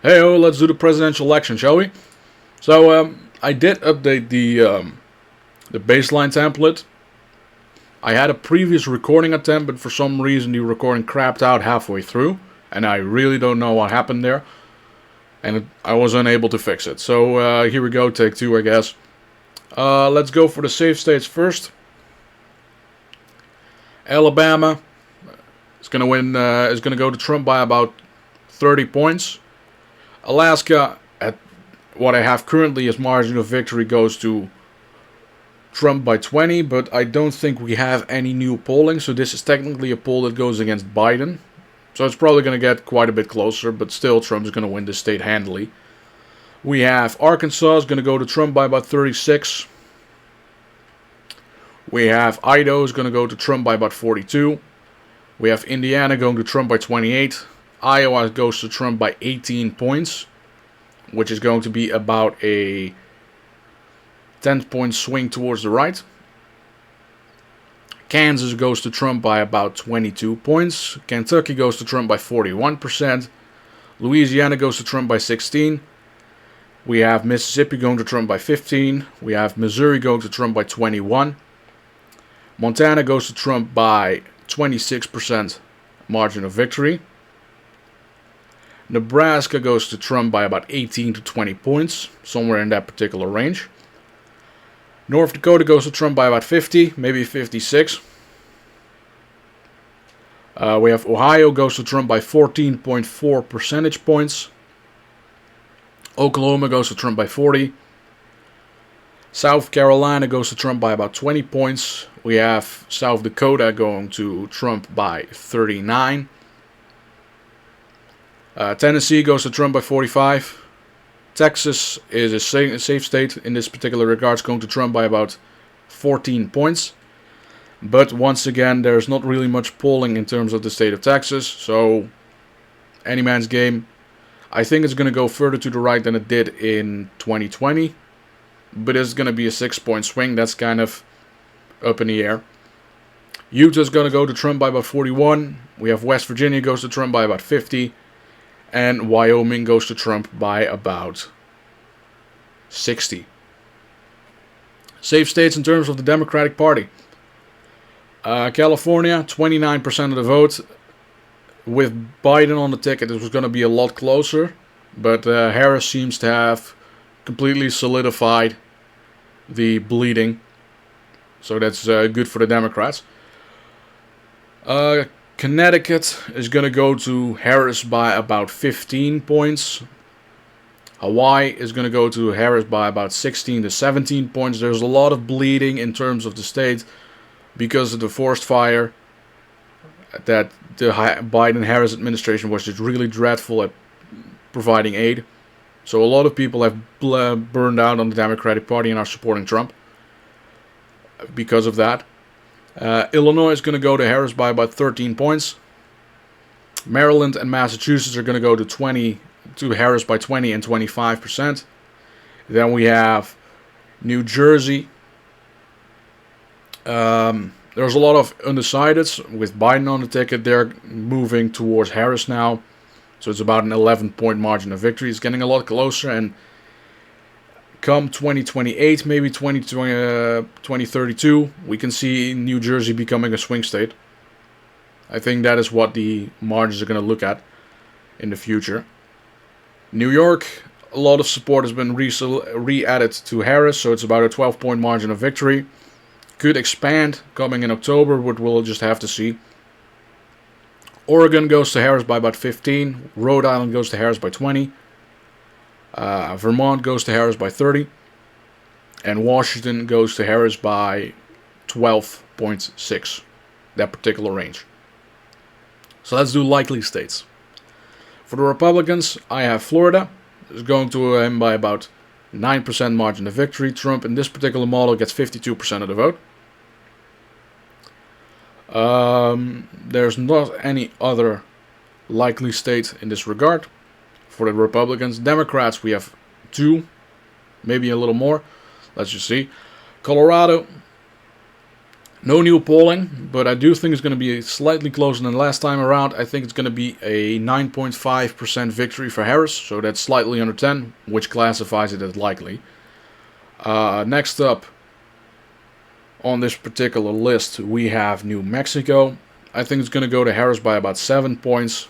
Hey, let's do the presidential election, shall we? So I did update the baseline template. I had a previous recording attempt, but for some reason the recording crapped out halfway through, and I really don't know what happened there, and I was unable to fix it. So here we go, take two, I guess. Let's go for the safe states first. Alabama is gonna win. Is gonna go to Trump by about 30 points. Alaska, at what I have currently as margin of victory, goes to Trump by 20, but I don't think we have any new polling, so this is technically a poll that goes against Biden. So it's probably going to get quite a bit closer, but still Trump's going to win this state handily. We have Arkansas is going to go to Trump by about 36. We have Idaho is going to go to Trump by about 42. We have Indiana going to Trump by 28. Iowa goes to Trump by 18 points, which is going to be about a 10-point swing towards the right. Kansas goes to Trump by about 22 points. Kentucky goes to Trump by 41%. Louisiana goes to Trump by 16. We have Mississippi going to Trump by 15. We have Missouri going to Trump by 21. Montana goes to Trump by 26% margin of victory. Nebraska goes to Trump by about 18 to 20 points, somewhere in that particular range. North Dakota goes to Trump by about 50, maybe 56. We have Ohio goes to Trump by 14.4 percentage points. Oklahoma goes to Trump by 40. South Carolina goes to Trump by about 20 points. We have South Dakota going to Trump by 39. Tennessee goes to Trump by 45. Texas is a safe state in this particular regards, going to Trump by about 14 points. But once again, there's not really much polling in terms of the state of Texas, so any man's game. I think it's going to go further to the right than it did in 2020, but it's going to be a 6-point swing. That's kind of up in the air. Utah's going to go to Trump by about 41. We have West Virginia goes to Trump by about 50. And Wyoming goes to Trump by about 60. Safe states in terms of the Democratic Party. California, 29% of the vote. With Biden on the ticket, it was going to be a lot closer. But Harris seems to have completely solidified the bleeding. So that's good for the Democrats. Connecticut is going to go to Harris by about 15 points. Hawaii is going to go to Harris by about 16 to 17 points. There's a lot of bleeding in terms of the state because of the forest fire that the Biden-Harris administration was just really dreadful at providing aid. So a lot of people have burned out on the Democratic Party and are supporting Trump because of that. Illinois is going to go to Harris by about 13 points. Maryland and Massachusetts are going to go to Harris by 20 and 25%. Then we have New Jersey. There's a lot of undecideds with Biden on the ticket. They're moving towards Harris now. So it's about an 11-point margin of victory. It's getting a lot closer, and come 2028, maybe 2032, we can see New Jersey becoming a swing state. I think that is what the margins are going to look at in the future. New York, a lot of support has been re-added to Harris, so it's about a 12-point margin of victory. Could expand coming in October, but we'll just have to see. Oregon goes to Harris by about 15. Rhode Island goes to Harris by 20. Vermont goes to Harris by 30. And Washington goes to Harris by 12.6. That particular range. So let's do likely states. For the Republicans, I have Florida. Is going to him by about 9% margin of victory. Trump in this particular model gets 52% of the vote. There's not any other likely state in this regard. For the Republicans, Democrats, we have 2, maybe a little more. Let's just see. Colorado No new polling, but I do think it's going to be slightly closer than last time around. I think it's going to be a 9.5% victory for Harris, so that's slightly under 10, which classifies it as likely. Next up on this particular list, we have New Mexico. I think it's going to go to Harris by about 7 points.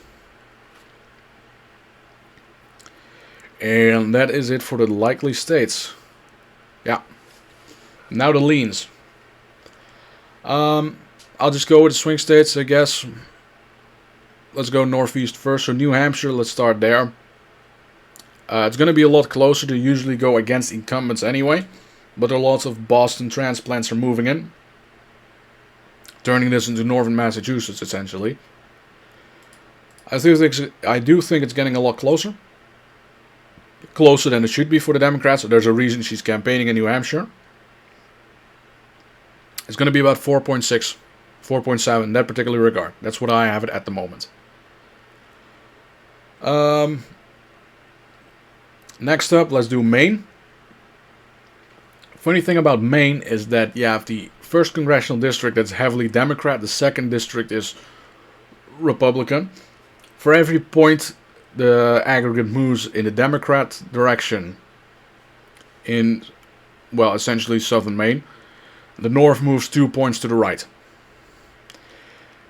And that is it for the likely states. Yeah. Now the leans. I'll just go with the swing states, I guess. Let's go northeast first. So New Hampshire, let's start there. It's going to be a lot closer to usually go against incumbents anyway. But there are lots of Boston transplants are moving in. Turning this into northern Massachusetts, essentially. I do think it's getting a lot closer. Closer than it should be for the Democrats. So there's a reason she's campaigning in New Hampshire. It's going to be about 4.6, 4.7 in that particular regard. That's what I have it at the moment. Next up, let's do Maine. Funny thing about Maine is that you have the first congressional district that's heavily Democrat. The second district is Republican. For every point the aggregate moves in the Democrat direction in, well, essentially southern Maine, the north moves 2 points to the right.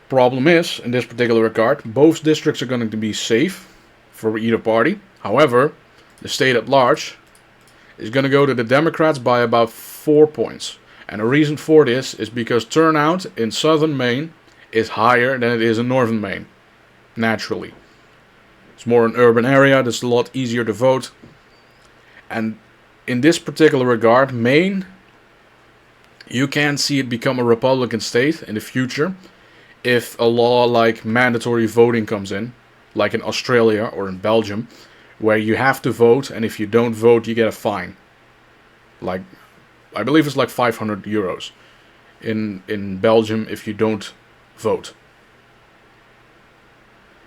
Problem is, in this particular regard, both districts are going to be safe for either party. However, the state at large is going to go to the Democrats by about 4 points. And the reason for this is because turnout in southern Maine is higher than it is in northern Maine. Naturally. It's more an urban area, it's a lot easier to vote. And in this particular regard, Maine, you can see it become a Republican state in the future if a law like mandatory voting comes in, like in Australia or in Belgium, where you have to vote, and if you don't vote, you get a fine. Like, I believe it's like 500 euros in Belgium if you don't vote.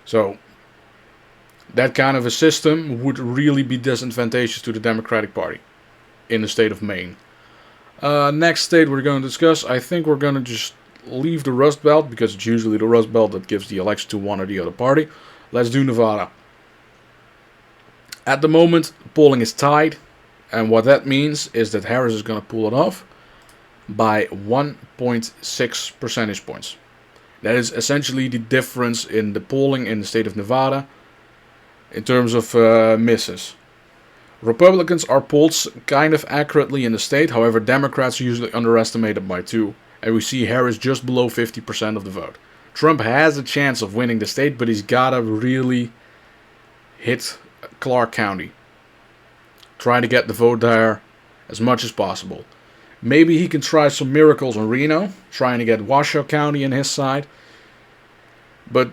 So, that kind of a system would really be disadvantageous to the Democratic Party in the state of Maine. Next state we're going to discuss, I think we're going to just leave the Rust Belt, because it's usually the Rust Belt that gives the election to one or the other party. Let's do Nevada. At the moment, polling is tied, and what that means is that Harris is going to pull it off by 1.6 percentage points. That is essentially the difference in the polling in the state of Nevada in terms of misses. Republicans are polled kind of accurately in the state, however Democrats are usually underestimated by 2, and we see Harris just below 50% of the vote. Trump has a chance of winning the state, but he's gotta really hit Clark County. Try to get the vote there as much as possible. Maybe he can try some miracles in Reno, trying to get Washoe County on his side, but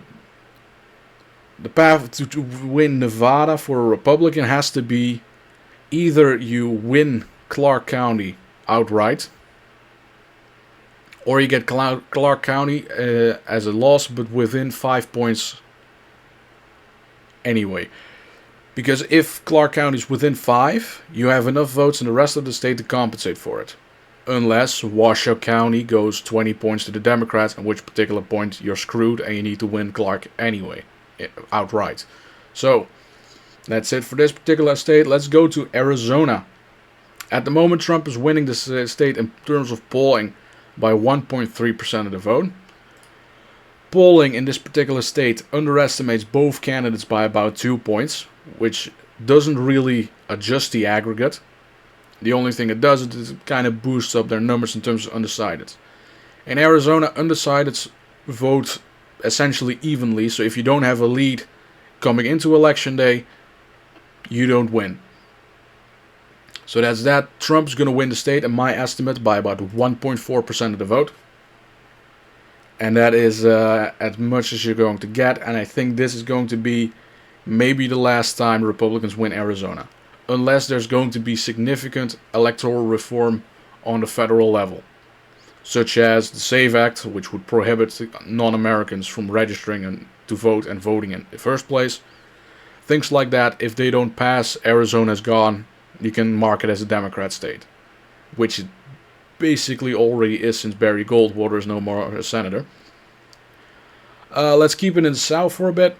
the path to win Nevada for a Republican has to be either you win Clark County outright, or you get Clark County as a loss, but within 5 points anyway. Because if Clark County is within 5, you have enough votes in the rest of the state to compensate for it. Unless Washoe County goes 20 points to the Democrats, at which particular point you're screwed and you need to win Clark anyway, outright. So, that's it for this particular state. Let's go to Arizona. At the moment, Trump is winning this state in terms of polling by 1.3% of the vote. Polling in this particular state underestimates both candidates by about 2 points, which doesn't really adjust the aggregate. The only thing it does is it kind of boosts up their numbers in terms of undecideds. In Arizona, undecideds vote essentially evenly, so if you don't have a lead coming into election day, you don't win. So that's that. Trump's going to win the state, in my estimate, by about 1.4% of the vote. And that is as much as you're going to get. And I think this is going to be maybe the last time Republicans win Arizona. Unless there's going to be significant electoral reform on the federal level. Such as the SAFE Act, which would prohibit non-Americans from registering to vote and voting in the first place. Things like that, if they don't pass, Arizona's gone. You can mark it as a Democrat state. Which it basically already is since Barry Goldwater is no more a senator. Let's keep it in the South for a bit.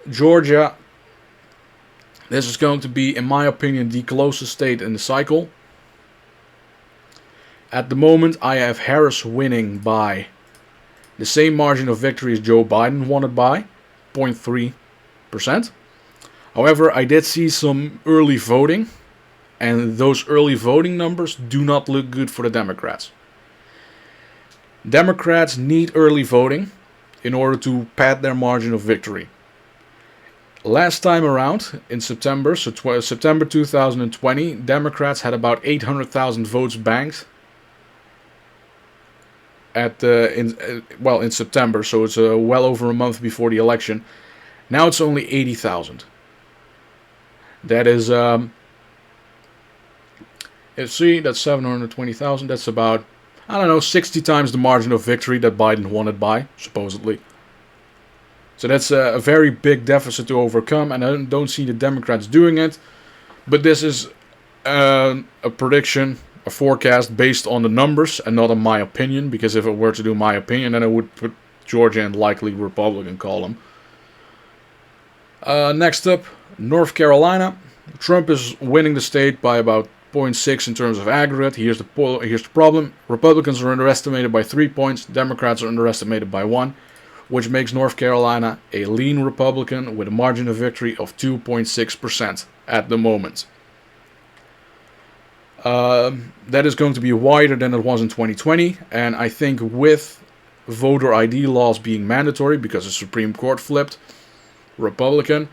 Georgia. This is going to be, in my opinion, the closest state in the cycle. At the moment, I have Harris winning by the same margin of victory as Joe Biden won it by, 0.3%. However, I did see some early voting, and those early voting numbers do not look good for the Democrats. Democrats need early voting in order to pad their margin of victory. Last time around, in September, so September 2020, Democrats had about 800,000 votes banked in September, so it's well over a month before the election. Now it's only 80,000. That is, let's see, that's 720,000. That's about, 60 times the margin of victory that Biden won it by, supposedly. So that's a very big deficit to overcome, and I don't see the Democrats doing it. But this is a prediction, a forecast based on the numbers and not on my opinion, because if it were to do my opinion, then I would put Georgia in likely Republican column. Next up, North Carolina. Trump is winning the state by about 0.6 in terms of aggregate. Here's the problem. Republicans are underestimated by 3 points. Democrats are underestimated by 1. Which makes North Carolina a lean Republican with a margin of victory of 2.6% at the moment. That is going to be wider than it was in 2020, and I think with voter ID laws being mandatory because the Supreme Court flipped Republican,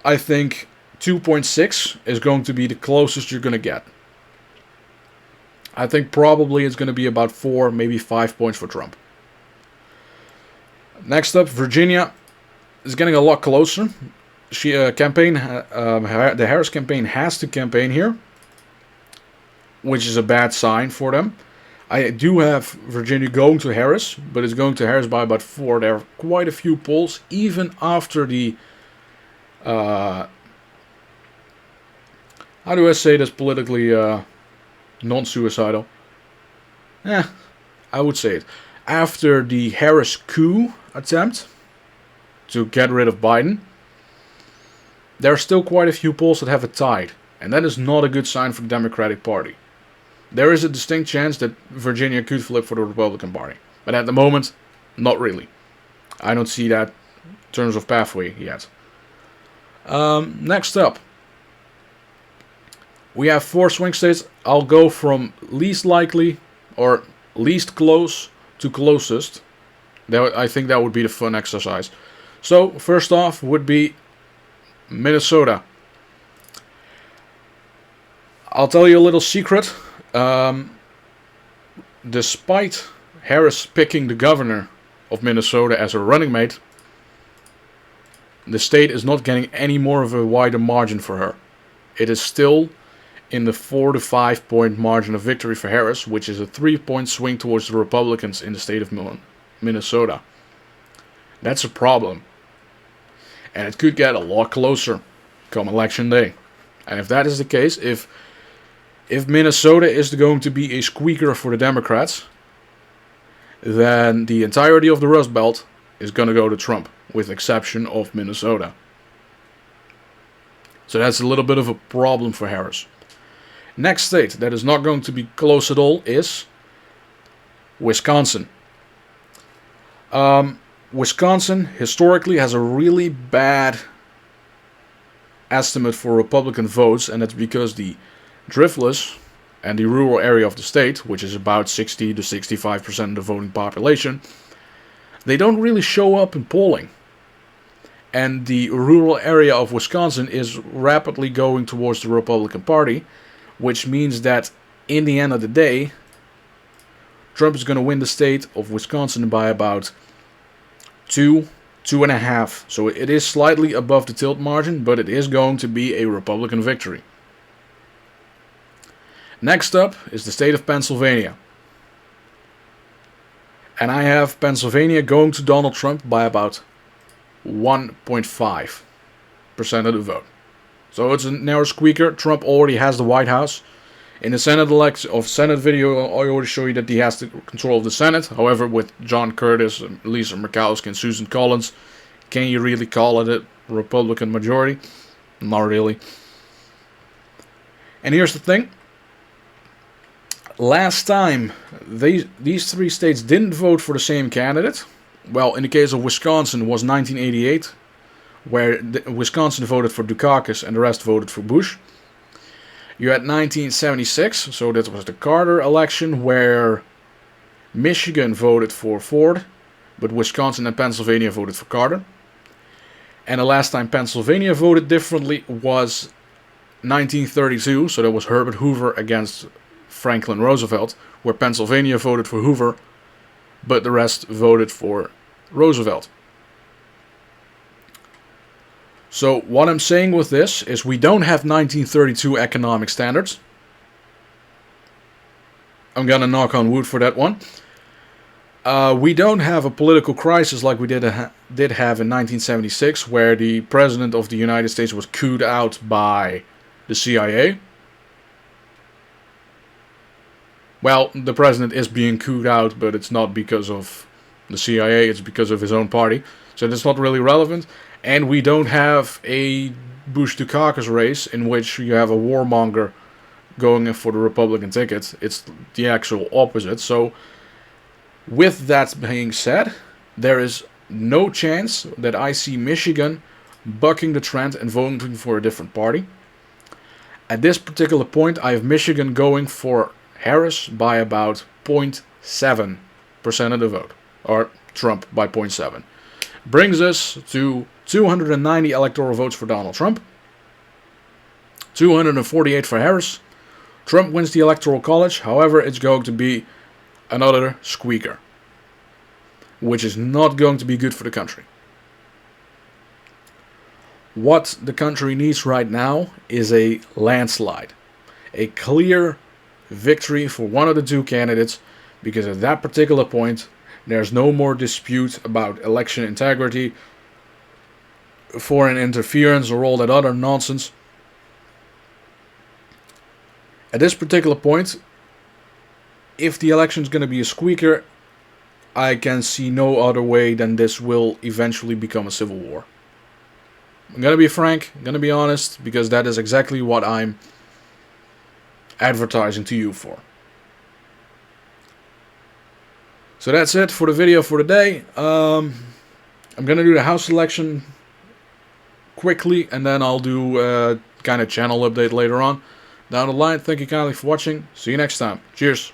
I think 2.6 is going to be the closest you're going to get. I think probably it's going to be about 4, maybe 5 points for Trump. Next up, Virginia is getting a lot closer. The Harris campaign has to campaign here, which is a bad sign for them. I do have Virginia going to Harris, but it's going to Harris by about 4. There are quite a few polls, even after the, how do I say this politically non-suicidal? I would say it. After the Harris coup attempt to get rid of Biden, there are still quite a few polls that have it tied, and that is not a good sign for the Democratic Party. There is a distinct chance that Virginia could flip for the Republican Party, but at the moment, not really. I don't see that in terms of pathway yet. Next up, we have 4 swing states. I'll go from least likely or least close to closest. I think that would be the fun exercise. So, first off would be Minnesota. I'll tell you a little secret. Despite Harris picking the governor of Minnesota as a running mate, the state is not getting any more of a wider margin for her. It is still in the 4 to 5 point margin of victory for Harris, which is a 3-point swing towards the Republicans in the state of Minnesota. That's a problem. And it could get a lot closer come election day. And if that is the case, if Minnesota is going to be a squeaker for the Democrats, then the entirety of the Rust Belt is going to go to Trump, with exception of Minnesota. So that's a little bit of a problem for Harris. Next state that is not going to be close at all is Wisconsin. Wisconsin historically has a really bad estimate for Republican votes, and that's because the driftless and the rural area of the state, which is about 60 to 65% of the voting population, they don't really show up in polling. And the rural area of Wisconsin is rapidly going towards the Republican Party, which means that in the end of the day, Trump is going to win the state of Wisconsin by about 2.5. So it is slightly above the tilt margin, but it is going to be a Republican victory. Next up is the state of Pennsylvania. And I have Pennsylvania going to Donald Trump by about 1.5% of the vote. So it's a narrow squeaker. Trump already has the White House. In the Senate video, I already show you that he has the control of the Senate. However, with John Curtis, Lisa Murkowski, and Susan Collins, can you really call it a Republican majority? Not really. And here's the thing. Last time, these 3 states didn't vote for the same candidate. Well, in the case of Wisconsin, it was 1988, where Wisconsin voted for Dukakis and the rest voted for Bush. You had 1976, so that was the Carter election, where Michigan voted for Ford, but Wisconsin and Pennsylvania voted for Carter. And the last time Pennsylvania voted differently was 1932, so that was Herbert Hoover against Franklin Roosevelt, where Pennsylvania voted for Hoover, but the rest voted for Roosevelt. So what I'm saying with this is we don't have 1932 economic standards. I'm gonna knock on wood for that one. We don't have a political crisis like we did have in 1976, where the President of the United States was cooed out by the CIA. Well, the President is being cooed out, but it's not because of the CIA, it's because of his own party. So that's not really relevant. And we don't have a Bush-Dukakis race in which you have a warmonger going in for the Republican ticket. It's the actual opposite. So, with that being said, there is no chance that I see Michigan bucking the trend and voting for a different party. At this particular point, I have Michigan going for Harris by about 0.7% of the vote. Or Trump by 0.7. Brings us to 290 electoral votes for Donald Trump, 248 for Harris. Trump wins the Electoral College, however, it's going to be another squeaker, which is not going to be good for the country. What the country needs right now is a landslide, a clear victory for one of the 2 candidates, because at that particular point, there's no more dispute about election integrity, foreign interference, or all that other nonsense. At this particular point, if the election is going to be a squeaker, I can see no other way than this will eventually become a civil war. I'm going to be frank, I'm going to be honest, because that is exactly what I'm advertising to you for. So that's it for the video for today. I'm going to do the house selection quickly, and then I'll do a kind of channel update later on down the line. Thank you kindly for watching. See you next time. Cheers.